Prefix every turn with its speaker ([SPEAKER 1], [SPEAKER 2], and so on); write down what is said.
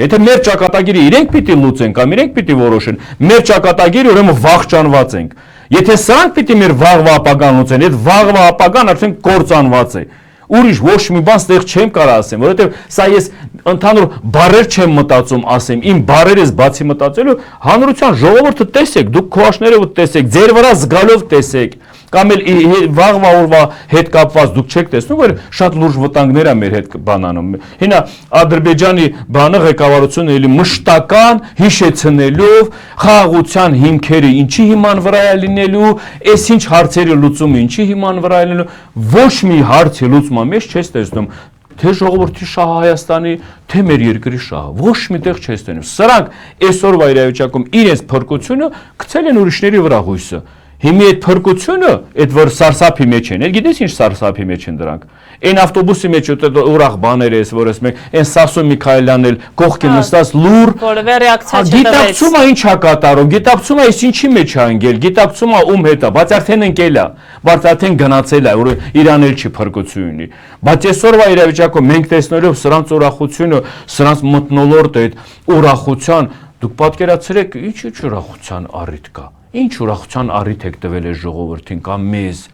[SPEAKER 1] Եթե մեր ճակատագիրը իրենք պիտի լուծեն կամ իրենք պիտի որոշեն, մեր ճակատագիրը ուրեմն վախճանված ենք։ Եթե սրանք պիտի մեր վաղվա ապագան լուծեն, այդ վաղվա ապագան արդեն կործանված է։ Ուրիշ ոչ մի բան ստեղ չեմ կարող ասեմ, որովհետև սա ես ընդհանուր բառեր չեմ մտածում ասեմ, իմ բառերից բացի մտածելու հանրության ժողովուրդը տեսեք, դուք քո աշներով տեսեք, ձեր վրա զգալով տեսեք, կամ էլ վաղվա օրվա հետ կապված դուք չեք տեսնում, որ շատ լուրջ վտանգներ է մեր հետ բանանում։ Հիմա Ադրբեջանի բանը ղեկավարությունը էլի մշտական հիշեցնելով խաղաղության հիմքերը ինչի հիման վրա է լինելու, այս ինչ հարցերի լուծումը ինչի հիման վրա է լինելու, ոչ մի հարցի լուծումը մեջ չես տեսնում թե ժողովրդի շահը Հայաստանի, թե մեր երկրի շահը, ոչ միտեղ չես տեսնում։ Սրանք այսօրվա իրավիճակում իրենց փրկությունը գցել են ուրիշների վրա հույսը։ Հիմի այդ փրկությունը, այդ որ սարսափի մեջ են, գիտես ինչ սարսափի մեջ են դրանք։ Այն ավտոբուսի մեջ ուրախ բաներ էս, որ ես մենք այն Սասուն Միքայելյանն էլ կողքի նստած լուր,
[SPEAKER 2] որևէ ռեակցիա չտվեց։
[SPEAKER 1] գիտակցում է ինչ է կատարում, գիտակցում է այս ինչի մեջ է անգել, գիտակցում է ում հետ է, բայց արդեն ընկել է, բայց արդեն գնացել է, որ իրան էլ չի փրկություն ունի։ Բայց այսօրվա իրավիճակում մենք տեսնելով սրանց ուրախությունը, սրանց մթնոլորտը այդ ուրախության, դուք պատկերացրեք, ինչ ուրախության առիթ կա։ Ինչ ուրախության առիթ եք տվել այս ժողովրդին կամ մեզ։